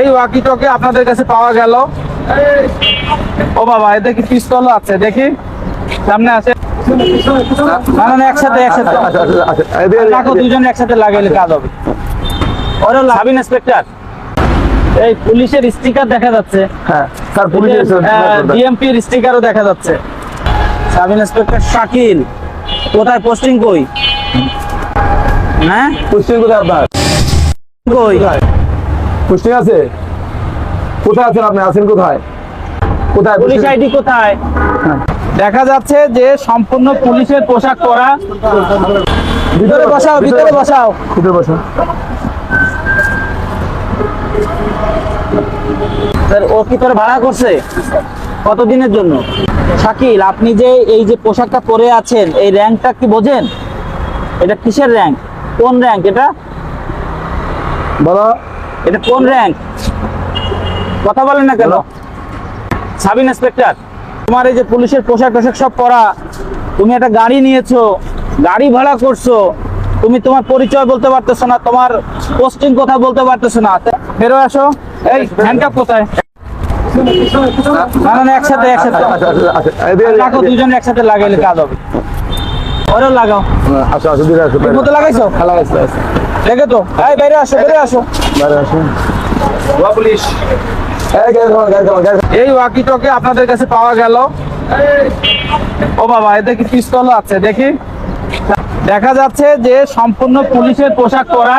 এই walkie talkie আপনাদের কাছে পাওয়া গেল। ও বাবা, এতে কি পিস্তল আছে? দেখি, সামনে আছে। না না, একসাথে রাখো, দুজন একসাথে লাগাইলে কাজ হবে। ওরা সাব ইন্সপেক্টর, এই পুলিশের স্টিকার দেখা যাচ্ছে। হ্যাঁ স্যার, পুলিশের ডিএমপির স্টিকারও দেখা যাচ্ছে। সাব ইন্সপেক্টর শাকিল, কোথায় পোস্টিং? কই? হ্যাঁ, পোস্টিং কোথায় আপনার? কই পোস্টিং আছে? কোথায় আছেন আপনি? আছেন কোথায়? কোথায় পুলিশ আইডি কোথায়? দেখা যাচ্ছে যে সম্পূর্ণ পুলিশের পোশাক পরা। ভিতরে বসাও, ভিতরে বসাও। ভিতরে বসুন। স্যার, ও কি তোর ভাড়া করছে? কতদিনের জন্য? শাকিল, আপনি যে এই যে পোশাকটা পরে আছেন, এই র্যাঙ্কটা কি বোঝেন? এটা কিসের র্যাঙ্ক? কোন র্যাঙ্ক এটা? বলো। এটা কোন র্যাঙ্ক? কথা বলেন না কেন? সাব ইন্সপেক্টর, তোমার এই যে পুলিশের পোশাক সব পরা, তুমি একটা গাড়ি নিয়েছো, গাড়ি ভাড়া করছো, তুমি তোমার পরিচয় বলতে পারতেছো না, তোমার পোস্টিং কথা বলতে পারতেছো না। বেরো আসো। এই হ্যান্ডকাপ কোথায়? না না, একসাথে রাখো, দুজন একসাথে লাগাইলে কাজ হবে। ওরা লাগাও। আসো আসো, দিকে আসো। মতো লাগাইছো? লাগাইছো। দেখে তো। এই বাইরে আসো, বাইরে আসো। বাইরে আসুন। পুলিশ, এই ওয়াকি টকি আপনাদের কাছে পাওয়া গেল। ও বাবা, এতে কি পিস্তল আছে? দেখি। দেখা যাচ্ছে যে সম্পূর্ণ পুলিশের পোশাক পরা।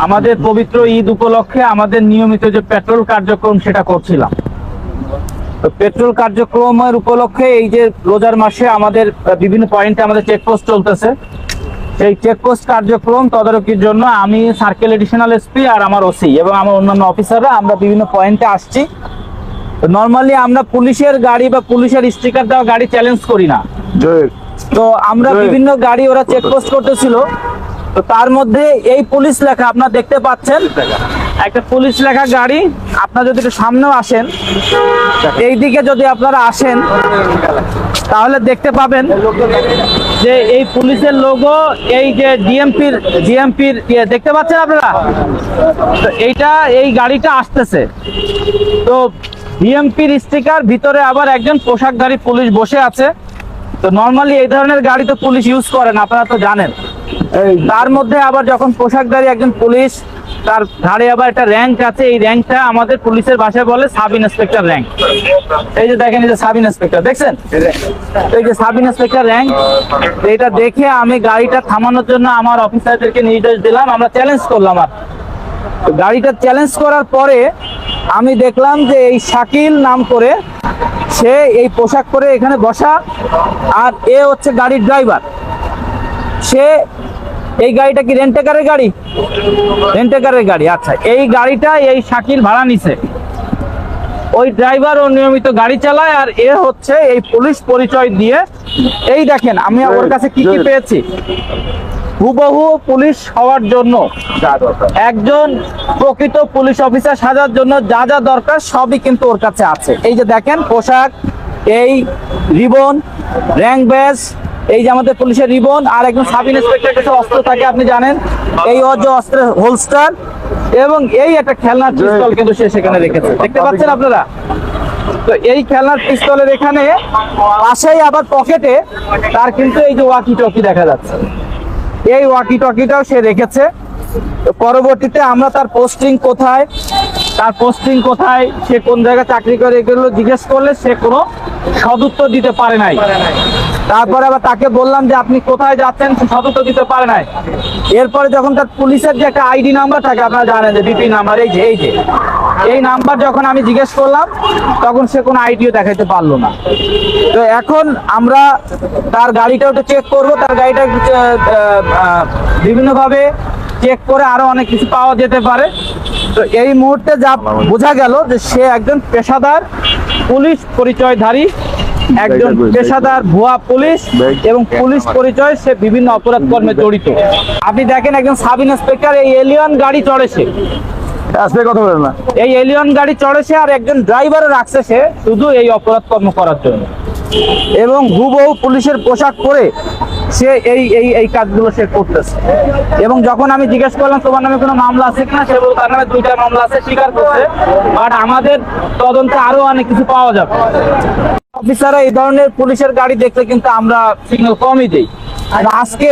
আমাদের পবিত্র ঈদ উপলক্ষে আমাদের নিয়মিত যে পেট্রোল কার্যক্রম, সেটা করছিলাম। তো পেট্রোল কার্যক্রমের উপলক্ষে এই যে রোজার মাসে আমাদের বিভিন্ন পয়েন্টে আমাদের চেকপোস্ট চলতেছে। এই চেকপোস্ট কার্যক্রম তদারকির জন্য আমি সার্কেল এডিশনাল এসপি আর আমার ওসি এবং আমার অন্যান্য অফিসাররা আমরা বিভিন্ন পয়েন্টে আসছি। নর্মালি আমরা পুলিশের গাড়ি বা পুলিশের স্টিকার দেওয়া গাড়ি চ্যালেঞ্জ করি না। তো আমরা বিভিন্ন গাড়ি ওরা চেকপোস্ট করতেছিল, তো তার মধ্যে এই পুলিশ লেখা আপনারা দেখতে পাচ্ছেন, একটা পুলিশ লেখা গাড়ি। আপনারা যদি একটু সামনেও আসেন, এই দিকে যদি আপনারা আসেন, তাহলে দেখতে পাবেন যে এই পুলিশের লোগো, এই যে জিএমপির দেখতে পাচ্ছেন আপনারা। তো এই গাড়িটা আসতেছে, তো ডিএমপির স্টিকার, ভিতরে আবার একজন পোশাকধারী পুলিশ বসে আছে। তো নর্মালি এই ধরনের গাড়ি তো পুলিশ ইউজ করেন, আপনারা তো জানেন। তার মধ্যে আবার যখন পোশাকধারী একজন পুলিশ, তার ঘাড়ে আবার একটা র্যাঙ্ক আছে, এই র্যাঙ্কটা আমাদের পুলিশের ভাষায় বলে সাব ইন্সপেক্টর র্যাঙ্ক। এই যে দেখেন, এই যে সাব ইন্সপেক্টর দেখছেন, এই যে সাব ইন্সপেক্টর র্যাঙ্ক। এটা দেখে আমি গাড়িটা থামানোর জন্য আমার অফিসারদেরকে নির্দেশ দিলাম, আমরা চ্যালেঞ্জ করলাম। আর গাড়িটা চ্যালেঞ্জ করার পরে আমি দেখলাম যে এই শাকিল নাম করে সে এই পোশাক পরে এখানে বসা, আর এ হচ্ছে গাড়ির ড্রাইভার। সে এই গাড়িটা কি রেন্টেকারের গাড়ি? রেন্টেকারের গাড়ি। আচ্ছা, এই গাড়িটা এই শাকিল ভাড়া নিছে। ওই ড্রাইভার ও নিয়মিত গাড়ি চালায়, আর এ হচ্ছে এই পুলিশ পরিচয় দিয়ে। এই দেখেন আমি ওর কাছে কি কি পেয়েছি। হুবহু পুলিশ হওয়ার জন্য, একজন প্রকৃত পুলিশ অফিসার সাজার জন্য যা যা দরকার সবই কিন্তু ওর কাছে আছে। এই যে দেখেন পোশাক, এই রিবন, র্যাঙ্ক ব্যাজ, এই যে আমাদের পুলিশের রিবন, আর একজন সাব ইন্সপেক্টর কাছে অস্ত্র থাকে, আপনি জানেন, এই ওর যে অস্ত্রের হোলস্টার, এবং এই একটা খেলনার পিস্তল কিন্তু সে সেখানে রেখেছে, দেখতে পাচ্ছেন আপনারা। তো এই খেলনার পিস্তলের এখানে পাশেই আবার পকেটে তার কিন্তু এই যে ওয়াকি টকি দেখা যাচ্ছে, এই ওয়াকি টকিটাও সে রেখেছে। পরবর্তীতে আমরা তার পোস্টিং কোথায়, সে কোন জায়গায় চাকরি করে, এগুলো জিজ্ঞেস করলে সে কোনো সদুত্তর দিতে পারে নাই। তারপরে আবার তাকে বললাম যে আপনি কোথায় যাচ্ছেন, সে সদুত্তর দিতে পারে নাই। এরপরে যখন তার পুলিশের যে একটা আইডি নাম্বার থাকে, আপনারা জানেন যে ডিপি নাম্বার, এই নাম্বার যখন আমি জিজ্ঞেস করলাম, তখন সে কোনো আইডিও দেখাতে পারলো না। তো এখন আমরা তার গাড়িটা একটু চেক করবো, তার গাড়িটা বিভিন্নভাবে চেক করে আরো অনেক কিছু পাওয়া যেতে পারে। তো এই মুহূর্তে যা বোঝা গেল যে সে একজন পেশাদার পুলিশ পরিচয়ধারী, একজন পেশাদার ভুয়া পুলিশ, এবং পুলিশ পরিচয় সে বিভিন্ন অপরাধ কর্মে জড়িত। আপনি দেখেন একজন সাব ইন্সপেক্টর এই এলিয়ন গাড়ি চড়েছে, কথা বলেন না, এই এলিয়ন গাড়ি চড়েছে, আর একজন ড্রাইভারও রাখছে সে শুধু এই অপরাধ কর্ম করার জন্য। এবং হুবহু পুলিশের পোশাক পরে সে এই কাজগুলো সে করতেছে। এবং যখন আমি জিজ্ঞেস করলাম তোমার নামে কোনো মামলা আছে কিনা, সে বলল তার নামে 2টা মামলা আছে, স্বীকার করছে। বাট আমাদের তদন্তে আরো অনেক কিছু পাওয়া যাবে। অফিসাররা এই ধরনের পুলিশের গাড়ি দেখলে কিন্তু আমরা সিগন্যাল কমই দিই। আর আজকে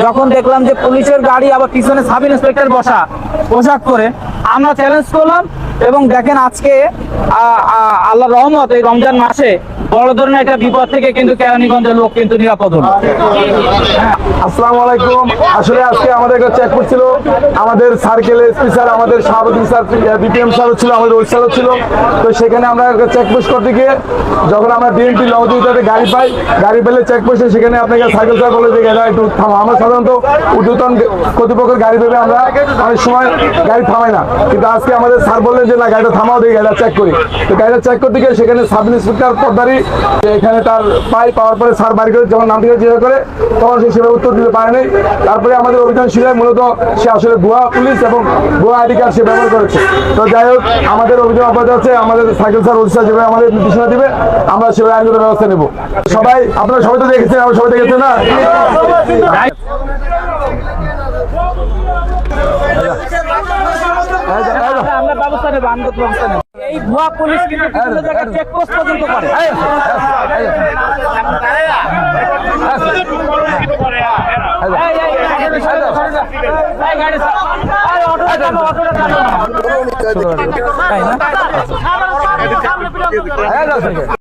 যখন দেখলাম যে পুলিশের গাড়ি আবার পিছনে সাব ইন্সপেক্টর বসা পোশাক করে, আমরা চ্যালেঞ্জ করলাম। এবং দেখেন আজকে আল্লাহ রহমত এই রমজান মাসে বড় ধরনের একটা বিপদ থেকে কিন্তু কেরানীগঞ্জের লোক কিন্তু নিরাপদ হলো। আসসালামু আলাইকুম। আসলে আজকে আমাদের একটা চেক করছিল, আমাদের সার্কেল এসপি স্যার, আমাদের সভাপতি স্যার, বিপিএম স্যারও ছিল, আমাদের ওই স্যারও ছিল। তো সেখানে আমরা চেকপোস্ট করতে গিয়ে যখন আমরা ডিএমপি লংদিতে গাড়ি পাই, গাড়ি পেলে চেকপোস্টে সেখানে আপনাকে সাইকেল স্যার বলে যে গাড়ি একটু থামা। আমরা সাধারণত ঊর্ধ্বতন কর্তৃপক্ষের গাড়ি পেলে আমরা অনেক সময় গাড়ি থামাই না, কিন্তু আজকে আমাদের স্যার বললেন যে না, গাড়িটা থামাও, দিয়ে গাড়িটা চেক করি। তো গাড়িটা চেক করতে গিয়ে সেখানে সাব ইন্সপেক্টর পদ্মারি এখানে তার পাওয়ার পরে স্যার বাড়ি করে যখন নাম থেকে জিজ্ঞাসা করে তখন সে সেভাবে উত্তর দিতে পারে নাই। তারপরে আমাদের অভিযান শিলায় মূলত সে আসলে ভুয়া পুলিশ এবং ভুয়া আইডি কার্ড সে ব্যবহার করেছে। তো যাই হোক, আমাদের অভিযান অব্যাহত আছে। আমাদের সাইকেল স্যার ওসি স্যার যেভাবে আমাদের নির্দেশনা দিবে আমরা সেভাবে আইনগত ব্যবস্থা নেব। সবাই আপনারা সবাই তো দেখেছেন, আমরা সবাই দেখেছেন না? আমরা ব্যবস্থা নেব, আইনগত ব্যবস্থা নেব। এই ভুয়া পুলিশ কিন্তু বিভিন্ন জায়গায় চেকপোস্ট পর্যন্ত করে। হ্যাঁ